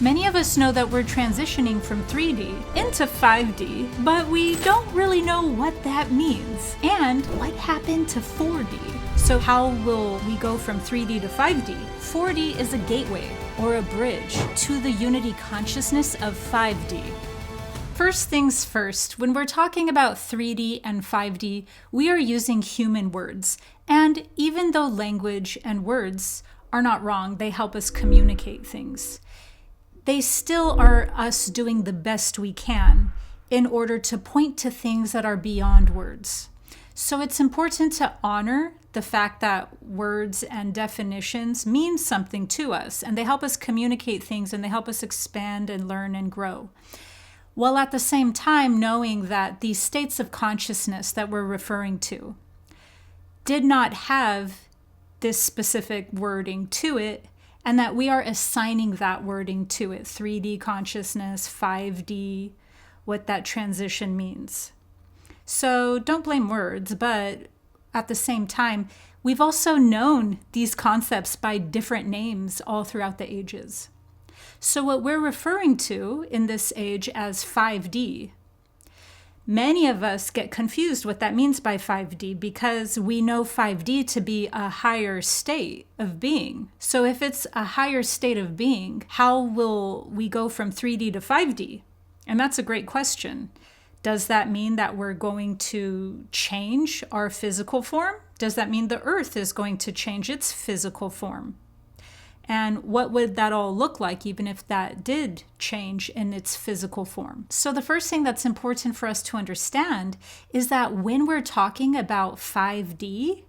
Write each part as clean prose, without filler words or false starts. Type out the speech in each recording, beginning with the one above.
Many of us know that we're transitioning from 3D into 5D, but we don't really know what that means and what happened to 4D. So how will we go from 3D to 5D? 4D is a gateway or a bridge to the unity consciousness of 5D. First things first, when we're talking about 3D and 5D, we are using human words. And even though language and words are not wrong, they help us communicate things. They still are us doing the best we can in order to point to things that are beyond words. So it's important to honor the fact that words and definitions mean something to us, and they help us communicate things, and they help us expand and learn and grow. While at the same time knowing that these states of consciousness that we're referring to did not have this specific wording to it, and that we are assigning that wording to it, 3D consciousness, 5D, what that transition means. So don't blame words, but at the same time, we've also known these concepts by different names all throughout the ages. So what we're referring to in this age as 5D, many of us get confused what that means by 5D because we know 5D to be a higher state of being. So if it's a higher state of being, how will we go from 3D to 5D? And that's a great question. Does that mean that we're going to change our physical form? Does that mean the earth is going to change its physical form? And what would that all look like even if that did change in its physical form? So the first thing that's important for us to understand is that when we're talking about 5D,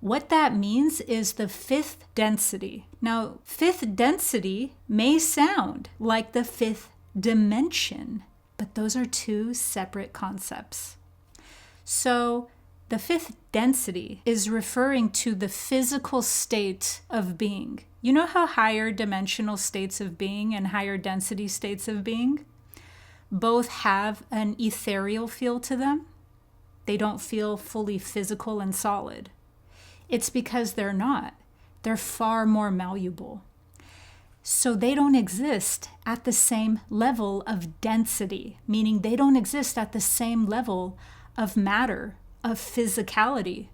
what that means is the fifth density. Now, fifth density may sound like the fifth dimension, but those are two separate concepts. So the fifth density is referring to the physical state of being. You know how higher dimensional states of being and higher density states of being both have an ethereal feel to them? They don't feel fully physical and solid. It's because they're not. They're far more malleable. So they don't exist at the same level of density, meaning they don't exist at the same level of matter, of physicality,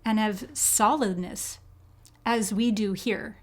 and of solidness as we do here.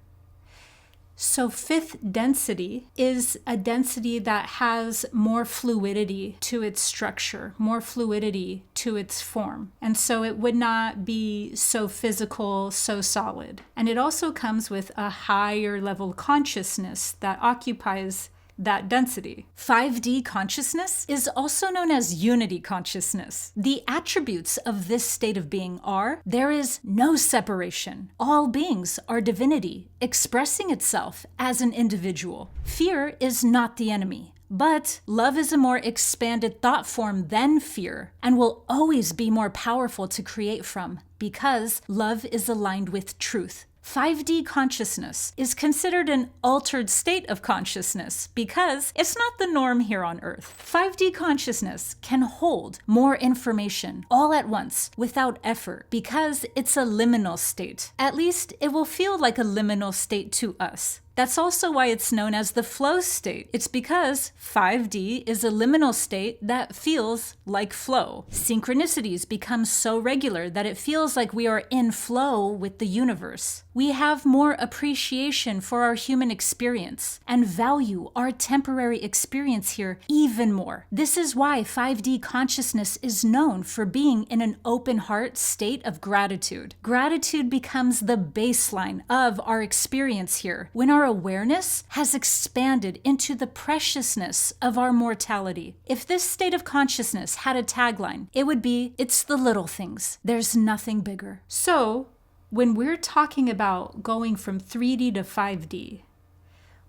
So fifth density is a density that has more fluidity to its structure, more fluidity to its form. And so it would not be so physical, so solid. And it also comes with a higher level consciousness that occupies that density. 5D consciousness is also known as unity consciousness. The attributes of this state of being are, there is no separation. All beings are divinity, expressing itself as an individual. Fear is not the enemy. But love is a more expanded thought form than fear and will always be more powerful to create from because love is aligned with truth. 5D consciousness is considered an altered state of consciousness because it's not the norm here on Earth. 5D consciousness can hold more information all at once without effort because it's a liminal state. At least it will feel like a liminal state to us. That's also why it's known as the flow state. It's because 5D is a liminal state that feels like flow. Synchronicities become so regular that it feels like we are in flow with the universe. We have more appreciation for our human experience and value our temporary experience here even more. This is why 5D consciousness is known for being in an open heart state of gratitude. Gratitude becomes the baseline of our experience here when our awareness has expanded into the preciousness of our mortality. If this state of consciousness had a tagline, it would be, it's the little things. There's nothing bigger. So, when we're talking about going from 3D to 5D,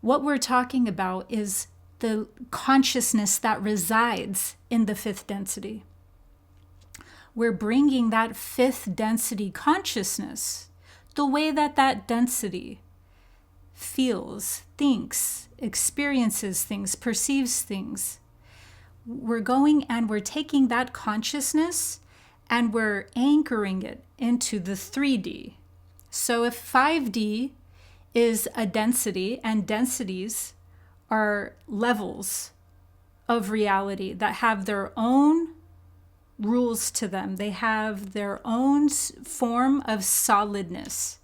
what we're talking about is the consciousness that resides in the fifth density. We're bringing that fifth density consciousness, the way that that density feels, thinks, experiences things, perceives things. We're going and we're taking that consciousness and we're anchoring it into the 3D. So if 5D is a density and densities are levels of reality that have their own rules to them. They have their own form of solidness.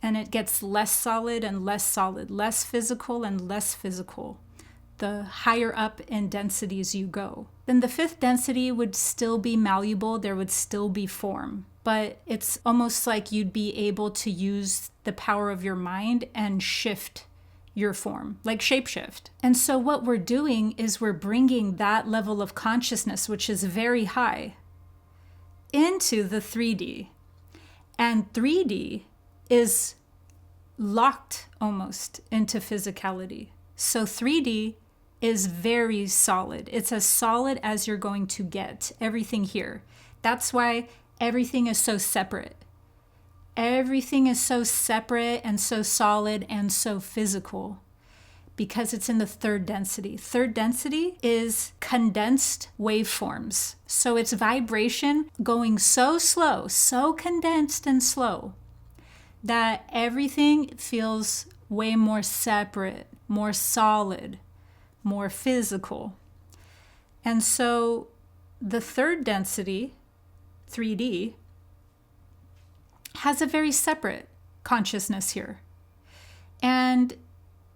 And it gets less solid and less solid, less physical and less physical, the higher up in densities you go. Then the fifth density would still be malleable. There would still be form. But it's almost like you'd be able to use the power of your mind and shift your form, like shapeshift. And so what we're doing is we're bringing that level of consciousness, which is very high, into the 3D. And 3D is locked almost into physicality. So 3D is very solid. It's as solid as you're going to get, everything here. That's why everything is so separate. Everything is so separate and so solid and so physical because it's in the third density. Third density is condensed waveforms. So it's vibration going so slow, so condensed and slow that everything feels way more separate, more solid, more physical. And so the third density, 3D, has a very separate consciousness here. And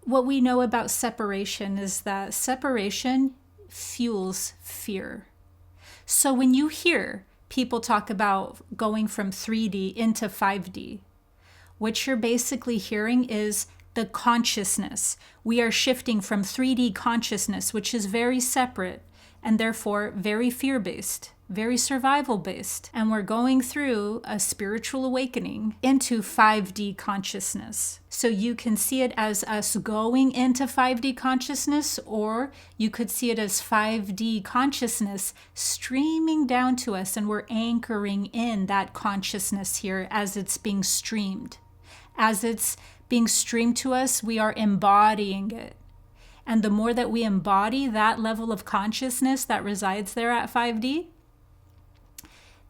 what we know about separation is that separation fuels fear. So when you hear people talk about going from 3D into 5D, what you're basically hearing is the consciousness. We are shifting from 3D consciousness, which is very separate and therefore very fear-based, very survival-based. And we're going through a spiritual awakening into 5D consciousness. So you can see it as us going into 5D consciousness, or you could see it as 5D consciousness streaming down to us, and we're anchoring in that consciousness here as it's being streamed. As it's being streamed to us, we are embodying it. And the more that we embody that level of consciousness that resides there at 5D,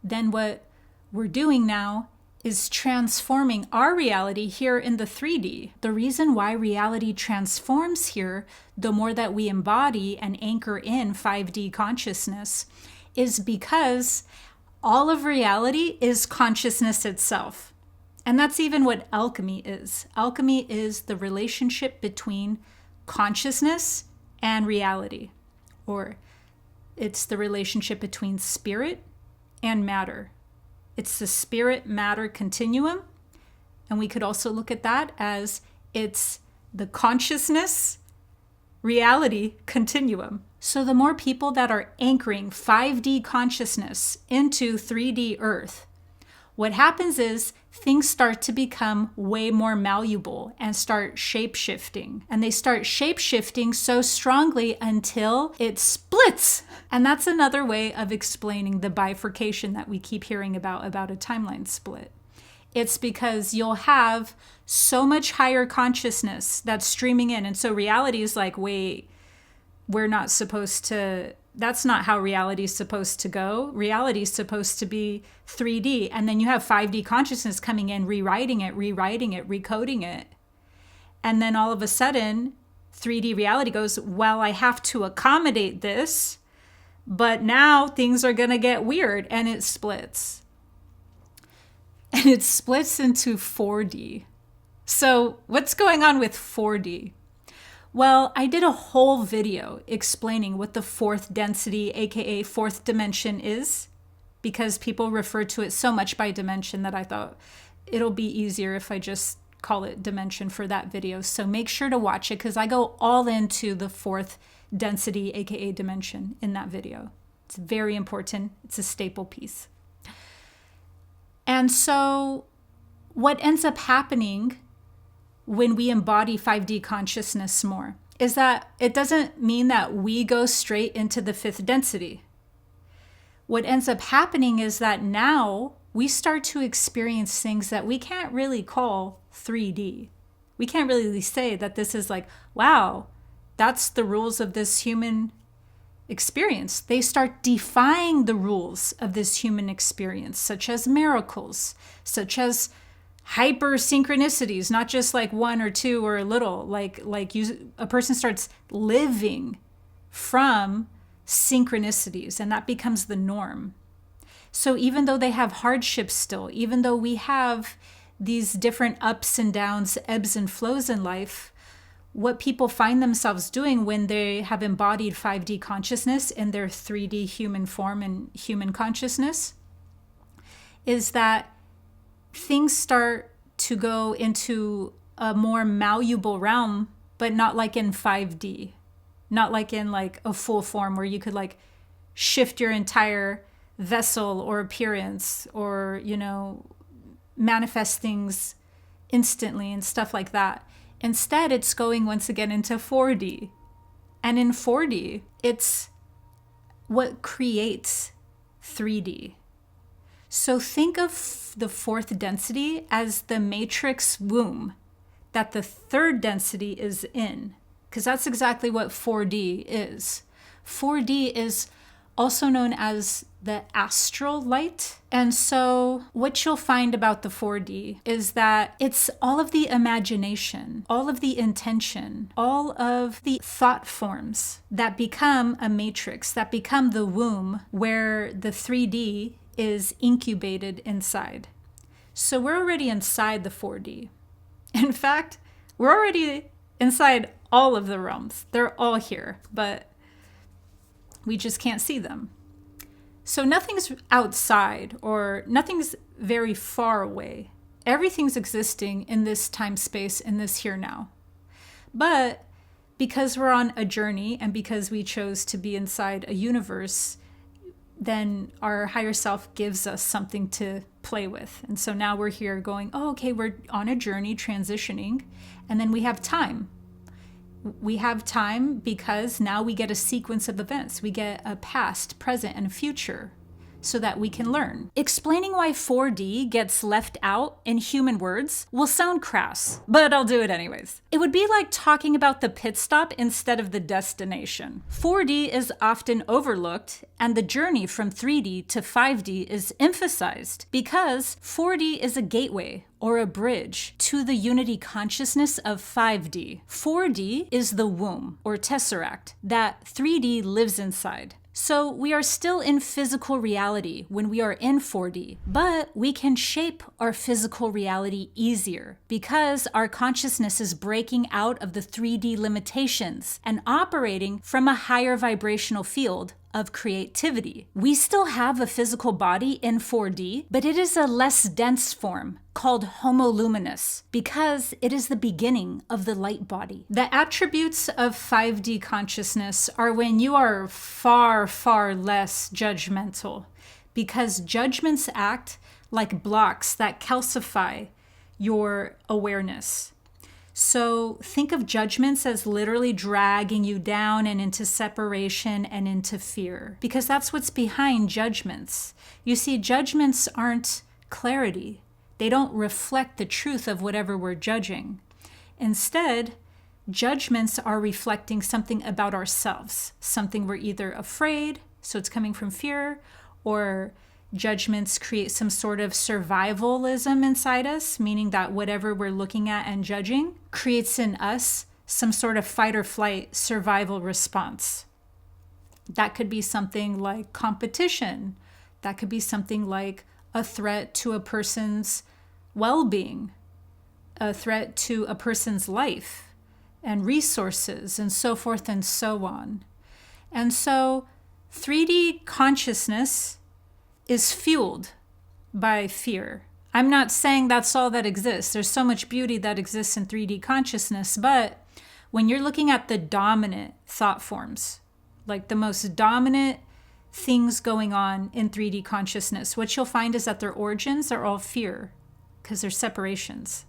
then what we're doing now is transforming our reality here in the 3D. The reason why reality transforms here, the more that we embody and anchor in 5D consciousness, is because all of reality is consciousness itself. And that's even what alchemy is. Alchemy is the relationship between consciousness and reality, or it's the relationship between spirit and matter. It's the spirit-matter continuum, and we could also look at that as it's the consciousness reality continuum. So the more people that are anchoring 5D consciousness into 3D Earth, what happens is things start to become way more malleable and start shape-shifting. And they start shape-shifting so strongly until it splits. And that's another way of explaining the bifurcation that we keep hearing about a timeline split. It's because you'll have so much higher consciousness that's streaming in. And so reality is like, wait, we're not supposed to... That's not how reality is supposed to go. Reality is supposed to be 3D. And then you have 5D consciousness coming in, rewriting it, recoding it. And then all of a sudden, 3D reality goes, well, I have to accommodate this, but now things are going to get weird. And it splits. And it splits into 4D. So what's going on with 4D? Well, I did a whole video explaining what the fourth density, aka fourth dimension, is, because people refer to it so much by dimension that I thought it'll be easier if I just call it dimension for that video. So make sure to watch it because I go all into the fourth density, aka dimension, in that video. It's very important. It's a staple piece. And so what ends up happening when we embody 5D consciousness more is that it doesn't mean that we go straight into the fifth density. What ends up happening is that now we start to experience things that we can't really call 3D. We can't really say that this is like, wow, that's the rules of this human experience. They start defying the rules of this human experience, such as miracles, such as hyper synchronicities, not just like one or two or a little, a person starts living from synchronicities, and that becomes the norm. So even though they have hardships still, even though we have these different ups and downs, ebbs and flows in life, what people find themselves doing when they have embodied 5D consciousness in their 3D human form and human consciousness is that things start to go into a more malleable realm, but not like in 5D, not like in like a full form where you could like shift your entire vessel or appearance or, manifest things instantly and stuff like that. Instead, it's going once again into 4D. And in 4D, it's what creates 3D. So think of the fourth density as the matrix womb that the third density is in, because that's exactly what 4D is. 4D is also known as the astral light. And so what you'll find about the 4D is that it's all of the imagination, all of the intention, all of the thought forms that become a matrix, that become the womb where the 3D is incubated inside. So we're already inside the 4D. In fact, we're already inside all of the realms. They're all here, but we just can't see them. So nothing's outside or nothing's very far away. Everything's existing in this time space, in this here now. But because we're on a journey and because we chose to be inside a universe, then our higher self gives us something to play with. And so now we're here going, oh, okay, we're on a journey transitioning, and then we have time. We have time because now we get a sequence of events. We get a past, present, and future so that we can learn. Explaining why 4D gets left out in human words will sound crass, but I'll do it anyways. It would be like talking about the pit stop instead of the destination. 4D is often overlooked, and the journey from 3D to 5D is emphasized because 4D is a gateway or a bridge to the unity consciousness of 5D. 4D is the womb or tesseract that 3D lives inside. So we are still in physical reality when we are in 4D, but we can shape our physical reality easier because our consciousness is breaking out of the 3D limitations and operating from a higher vibrational field of creativity. We still have a physical body in 4D, but it is a less dense form called homoluminous because it is the beginning of the light body. The attributes of 5D consciousness are when you are far, far less judgmental because judgments act like blocks that calcify your awareness. So think of judgments as literally dragging you down and into separation and into fear, because that's what's behind judgments. You see, judgments aren't clarity. They don't reflect the truth of whatever we're judging. Instead, judgments are reflecting something about ourselves, something we're either afraid, so it's coming from fear, or judgments create some sort of survivalism inside us, meaning that whatever we're looking at and judging creates in us some sort of fight or flight survival response. That could be something like competition. That could be something like a threat to a person's well-being, a threat to a person's life and resources, and so forth and so on. And so 3D consciousness is fueled by fear. I'm not saying that's all that exists. There's so much beauty that exists in 3D consciousness, but when you're looking at the dominant thought forms, like the most dominant things going on in 3D consciousness, what you'll find is that their origins are all fear because they're separations.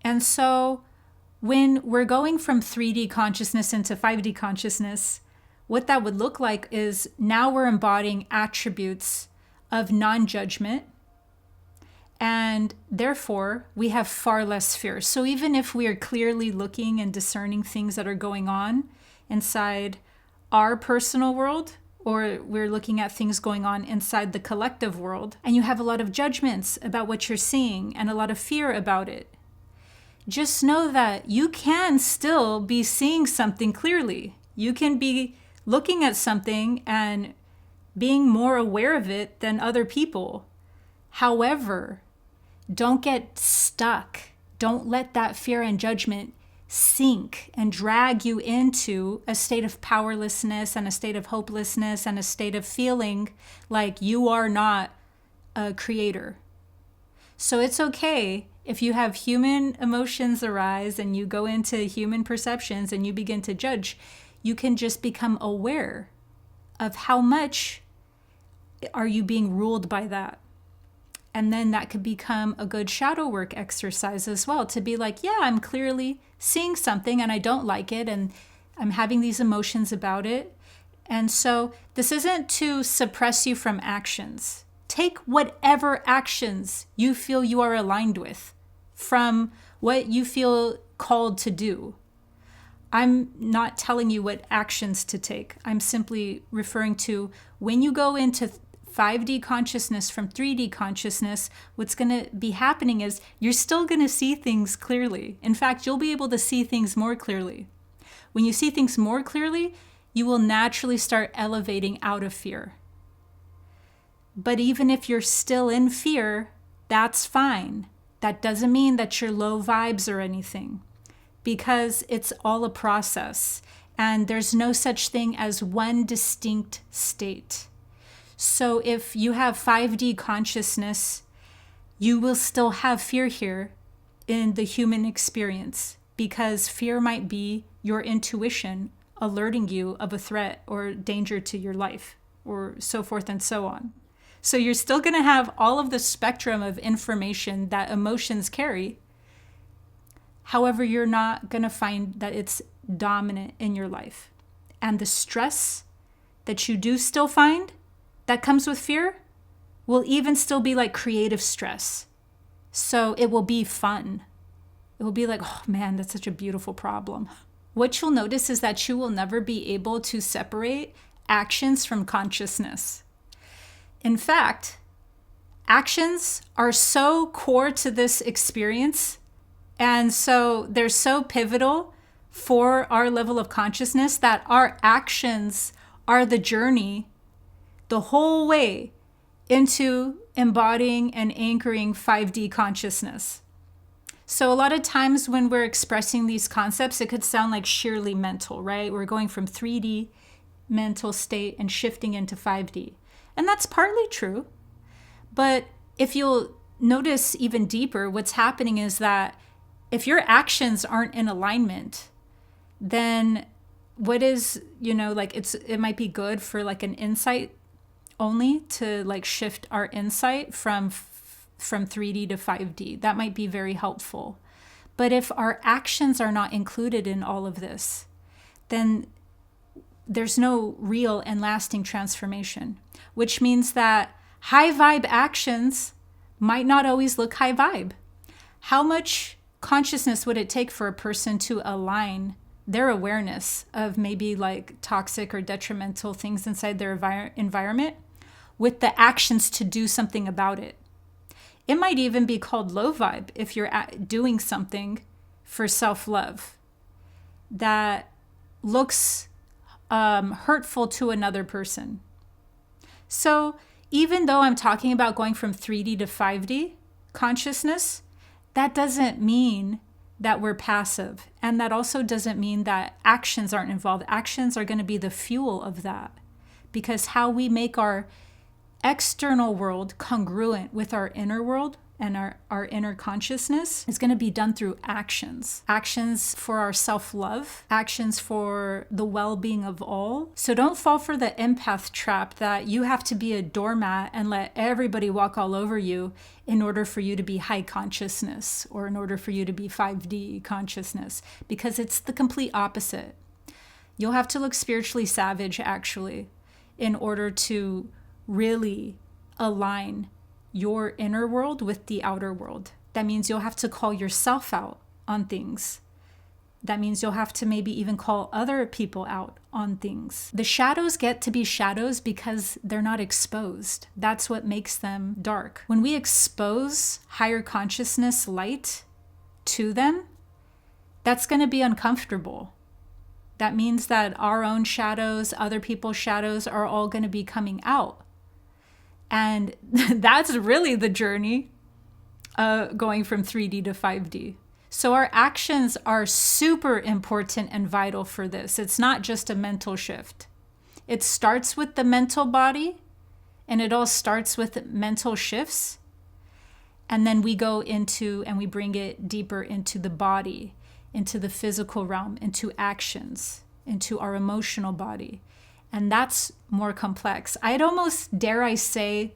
And so when we're going from 3D consciousness into 5D consciousness, what that would look like is now we're embodying attributes of non-judgment, and therefore we have far less fear. So even if we are clearly looking and discerning things that are going on inside our personal world or we're looking at things going on inside the collective world, and you have a lot of judgments about what you're seeing and a lot of fear about it, just know that you can still be seeing something clearly. You can be looking at something and being more aware of it than other people. However, don't get stuck. Don't let that fear and judgment sink and drag you into a state of powerlessness and a state of hopelessness and a state of feeling like you are not a creator. So it's okay if you have human emotions arise and you go into human perceptions and you begin to judge. You can just become aware of how much are you being ruled by that. And then that could become a good shadow work exercise as well, to be like, yeah, I'm clearly seeing something and I don't like it and I'm having these emotions about it. And so this isn't to suppress you from actions. Take whatever actions you feel you are aligned with from what you feel called to do. I'm not telling you what actions to take. I'm simply referring to when you go into 5D consciousness from 3D consciousness, what's going to be happening is you're still going to see things clearly. In fact, you'll be able to see things more clearly. When you see things more clearly, you will naturally start elevating out of fear. But even if you're still in fear, that's fine. That doesn't mean that you're low vibes or anything, because it's all a process and there's no such thing as one distinct state. So if you have 5D consciousness, you will still have fear here in the human experience, because fear might be your intuition alerting you of a threat or danger to your life, or so forth and so on. So you're still going to have all of the spectrum of information that emotions carry. However, you're not going to find that it's dominant in your life. And the stress that you do still find that comes with fear will even still be like creative stress. So it will be fun. It will be like, oh man, that's such a beautiful problem. What you'll notice is that you will never be able to separate actions from consciousness. In fact, actions are so core to this experience, and so they're so pivotal for our level of consciousness that our actions are the journey the whole way into embodying and anchoring 5D consciousness. So a lot of times when we're expressing these concepts, it could sound like sheerly mental, right? We're going from 3D mental state and shifting into 5D. And that's partly true. But if you'll notice even deeper, what's happening is that if your actions aren't in alignment, then what is, like it might be good for like an insight only to like shift our insight from 3D to 5D. That might be very helpful. But if our actions are not included in all of this, then there's no real and lasting transformation, which means that high vibe actions might not always look high vibe. How much consciousness would it take for a person to align their awareness of maybe like toxic or detrimental things inside their environment with the actions to do something about it? It might even be called low vibe if you're doing something for self-love that looks hurtful to another person. So even though I'm talking about going from 3D to 5D consciousness, that doesn't mean that we're passive. And that also doesn't mean that actions aren't involved. Actions are going to be the fuel of that, because how we make our external world congruent with our inner world and our inner consciousness is going to be done through actions. Actions for our self-love, actions for the well-being of all. So don't fall for the empath trap that you have to be a doormat and let everybody walk all over you in order for you to be high consciousness or in order for you to be 5D consciousness, because it's the complete opposite. You'll have to look spiritually savage, actually, in order to really align your inner world with the outer world. That means you'll have to call yourself out on things That means you'll have to maybe even call other people out on things. The shadows get to be shadows because they're not exposed. That's what makes them dark. When we expose higher consciousness light to them, that's going to be uncomfortable. That means that our own shadows, other people's shadows are all going to be coming out. And that's really the journey going from 3D to 5D. So our actions are super important and vital for this. It's not just a mental shift. It starts with the mental body, and it all starts with mental shifts. And then we go into and we bring it deeper into the body, into the physical realm, into actions, into our emotional body. And that's more complex. I'd almost, dare I say,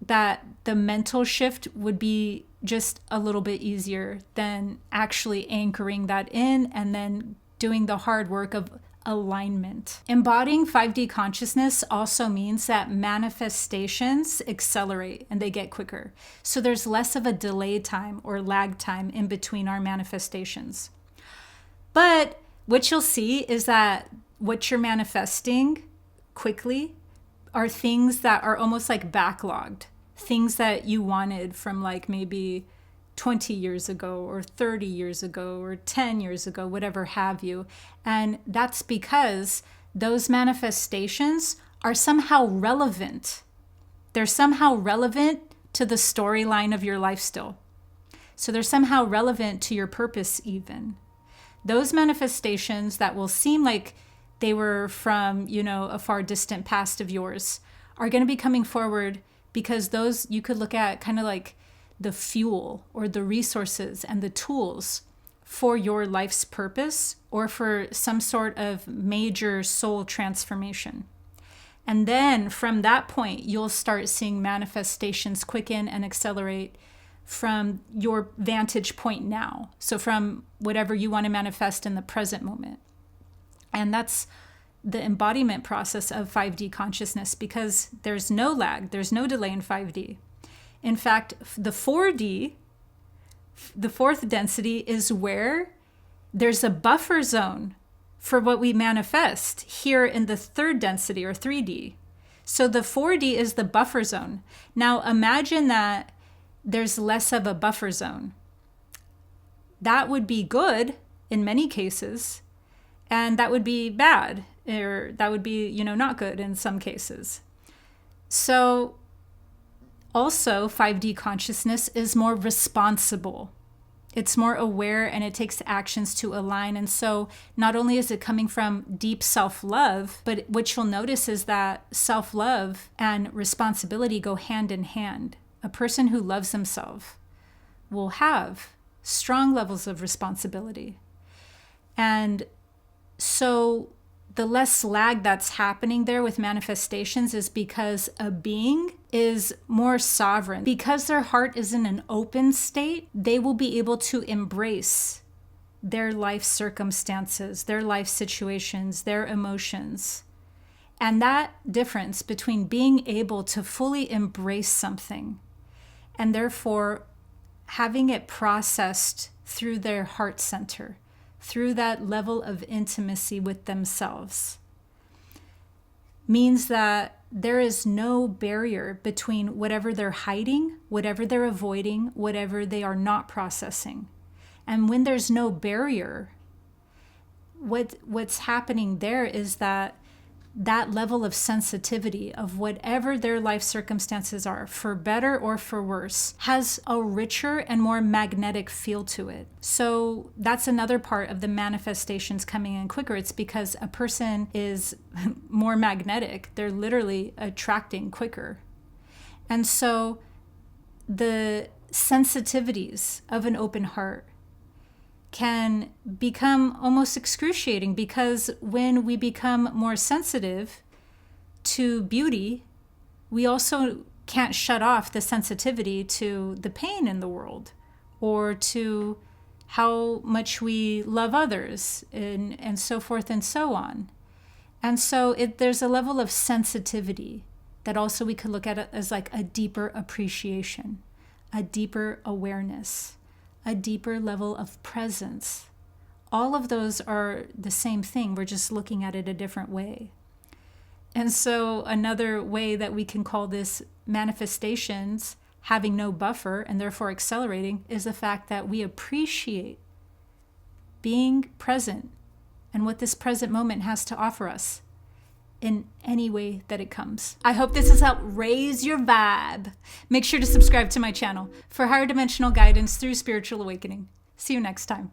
that the mental shift would be just a little bit easier than actually anchoring that in and then doing the hard work of alignment. Embodying 5D consciousness also means that manifestations accelerate and they get quicker. So there's less of a delay time or lag time in between our manifestations. But what you'll see is that what you're manifesting quickly are things that are almost like backlogged, things that you wanted from like maybe 20 years ago or 30 years ago or 10 years ago, whatever have you. And that's because those manifestations are somehow relevant. They're somehow relevant to the storyline of your life still. So they're somehow relevant to your purpose even. Those manifestations that will seem like they were from, a far distant past of yours are going to be coming forward because those you could look at kind of like the fuel or the resources and the tools for your life's purpose or for some sort of major soul transformation. And then from that point, you'll start seeing manifestations quicken and accelerate from your vantage point now. So from whatever you want to manifest in the present moment. And that's the embodiment process of 5D consciousness because there's no lag, there's no delay in 5D. In fact, the 4D, the fourth density, is where there's a buffer zone for what we manifest here in the third density or 3D. So the 4D is the buffer zone. Now imagine that there's less of a buffer zone. That would be good in many cases, and that would be bad, or that would be, not good in some cases. So also 5D consciousness is more responsible. It's more aware and it takes actions to align. And so not only is it coming from deep self-love, but what you'll notice is that self-love and responsibility go hand in hand. A person who loves themselves will have strong levels of responsibility. And so the less lag that's happening there with manifestations is because a being is more sovereign. Because their heart is in an open state, they will be able to embrace their life circumstances, their life situations, their emotions. And that difference between being able to fully embrace something and therefore having it processed through their heart center, through that level of intimacy with themselves, means that there is no barrier between whatever they're hiding, whatever they're avoiding, whatever they are not processing. And when there's no barrier, what's happening there is that level of sensitivity of whatever their life circumstances are, for better or for worse, has a richer and more magnetic feel to it. So that's another part of the manifestations coming in quicker. It's because a person is more magnetic. They're literally attracting quicker. And so the sensitivities of an open heart can become almost excruciating because when we become more sensitive to beauty, we also can't shut off the sensitivity to the pain in the world or to how much we love others and so forth and so on. And so there's a level of sensitivity that also we could look at it as like a deeper appreciation, a deeper awareness, a deeper level of presence, all of those are the same thing. We're just looking at it a different way. And so another way that we can call this manifestations having no buffer and therefore accelerating is the fact that we appreciate being present and what this present moment has to offer us in any way that it comes. I hope this has helped raise your vibe. Make sure to subscribe to my channel for higher dimensional guidance through spiritual awakening. See you next time.